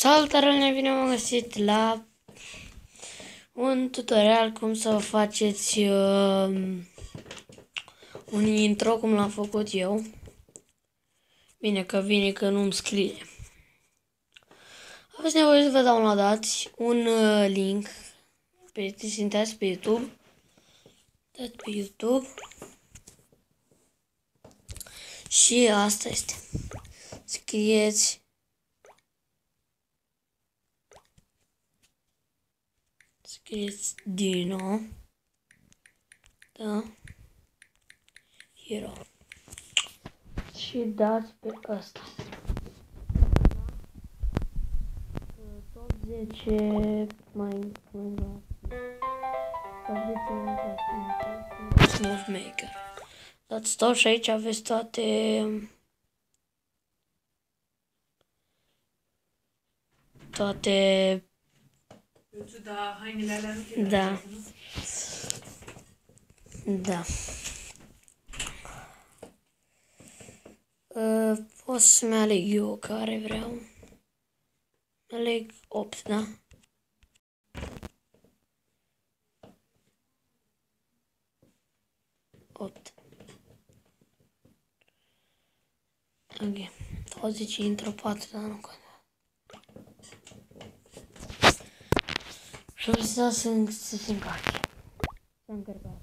Salutare, bine m-am găsit la un tutorial cum să faceți un intro cum l-am făcut eu. Bine că vine că nu-mi scrie. Aveți nevoie să vă downloadați un link intrați pe YouTube. Dați pe YouTube. Și asta este. Scrieți Dino. Da. Hero. Și dați pe ăsta. Top 10 mai Smooth Maker. Dați stop și aici aveți toate Da, hainele alea nu da. Da. Pot să-mi aleg eu care vreau. Aleg 8, da? Opt. Ok. 20 intro 4, dar nu contează. Și o să se încarce. S-a încărcat.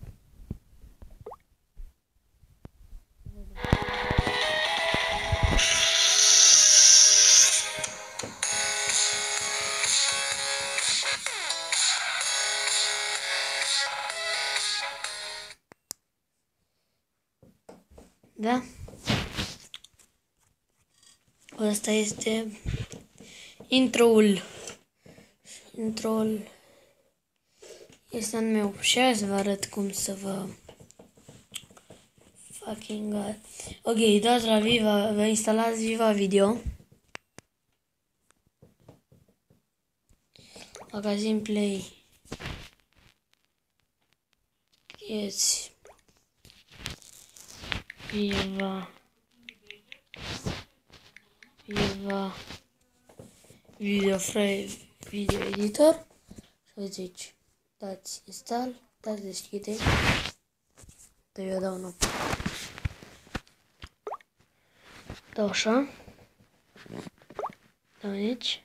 Da? Ăsta este intro-ul. Intro-ul este al meu. Și hai să vă arăt cum să vă fucking ok, dați la Viva, vă instalați Viva Video. Magazin Play. Scrieți Viva Video Editor. Și uite aici. Dați install, dați deschide. Dar eu dau nu. Dau așa. Dau aici.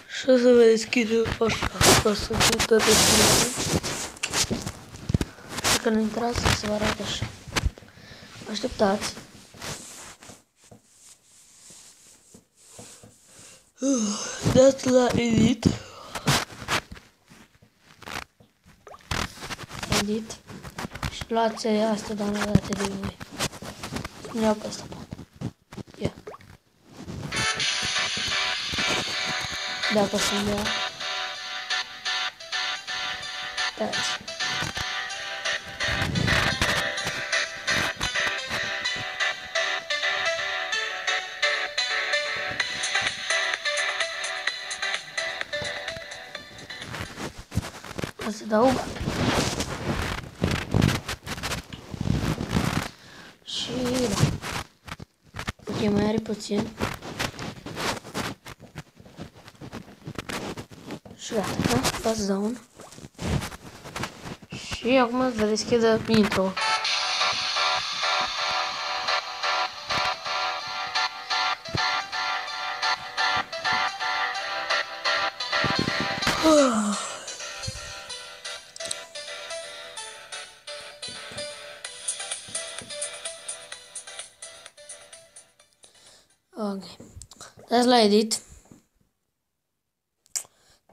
Și o să vă deschidă așa. O să fie tot deschidă. Și când intrați o să vă arate așa. Așteptați. Dați la edit. Edit. Și luați astea downloadate de voi. Să-mi iau pe asta. Ia. Dacă să-mi ia. Dați. O să dau bani. Și da. Ok, mai are puțin. Și gata, da? Dați down. Și acum să deschidă intro. Ok. Dați la edit.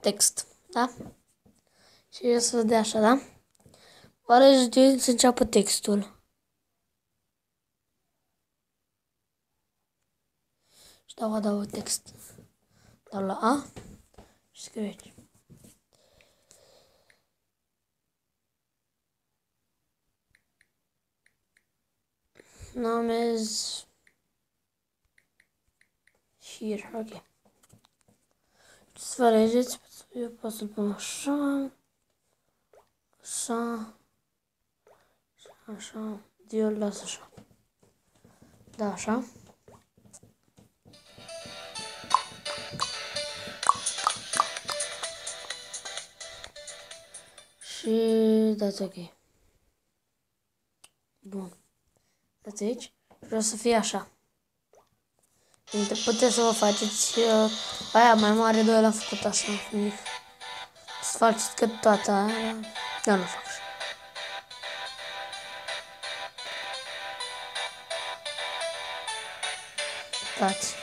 Text, da? Și o să dea așa, da? Pare să înceapă textul. Și dau adaug text. Dau la A și scriu aici. Numez here, ok. Să vă alegeți, eu pot să-l pun așa, așa, așa, eu îl las așa. Da, așa. Și dați ok. Bun. Dați aici. Vreau să fie așa. Puteți să vă faceți aia mai mare, doi l-am făcut așa, mic. Să faceți cât toată aia. Eu nu fac așa. Dați.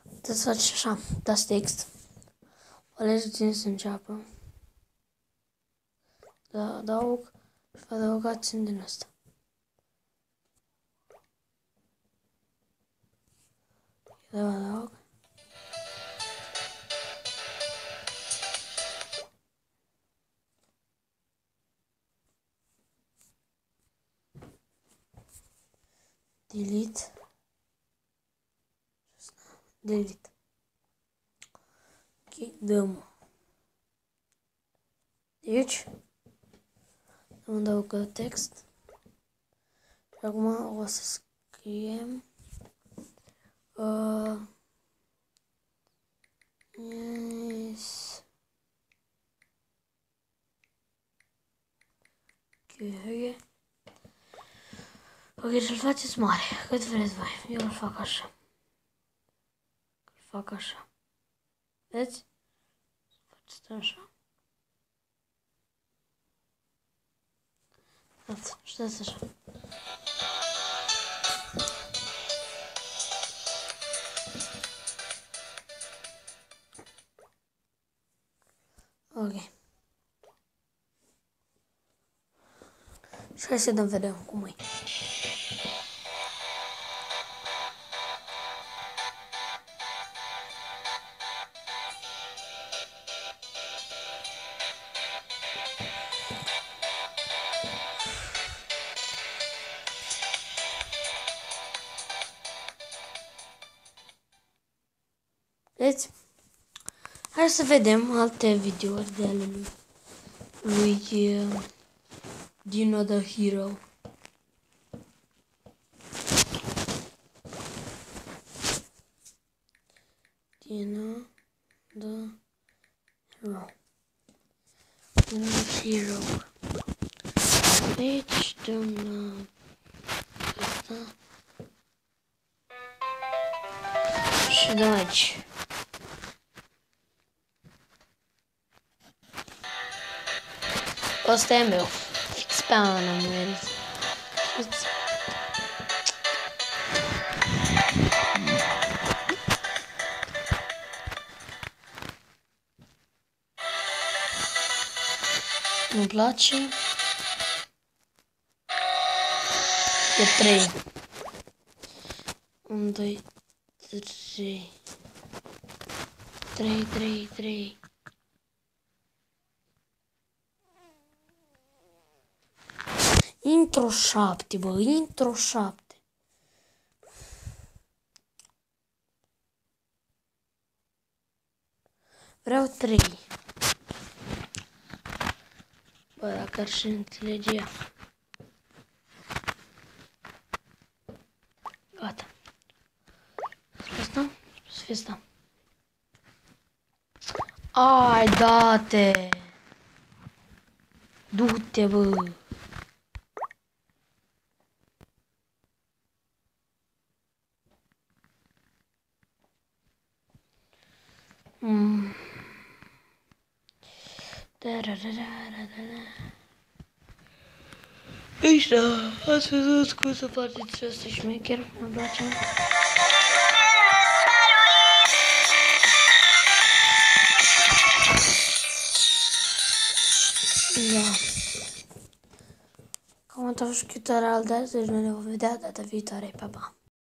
Puteți să faceți așa. Dați text. Alegeți cine să înceapă. Da, adaug și vă adăugați din asta. Da, adaug. Delete. Delete. Ok, dăm. Deci, îmi adaugă text. Și acum o să scriem yes. Ok, să-l faceți mare, cât vreți voi. Eu îl fac așa. Îl fac așa. Vedeți? Faceți așa. Dați, și dați așa. Ok. Și hai să vedem cum e. Deci, hai să vedem alte videouri de ale lui Dino the Hero. Dino the Hero. Dino the Hero. Deci, dăm la asta. Și dăm aici. Ăsta e meu. Fix pe anul am merit. Nu-mi place. E 3. 1, 2, 3. 3. Intro 7, bă, intro 7. Vreau 3. Bă, dacă ar și înțelege ea. Gata. Spre asta? Spre asta. Ai, da-te! Du-te, bă! Aici, da, ați văzut cum să faceți asta șmecher, îmi place. Da. Cam atât tutorial de azi, deci noi ne vom vedea data viitoare, pa, pa!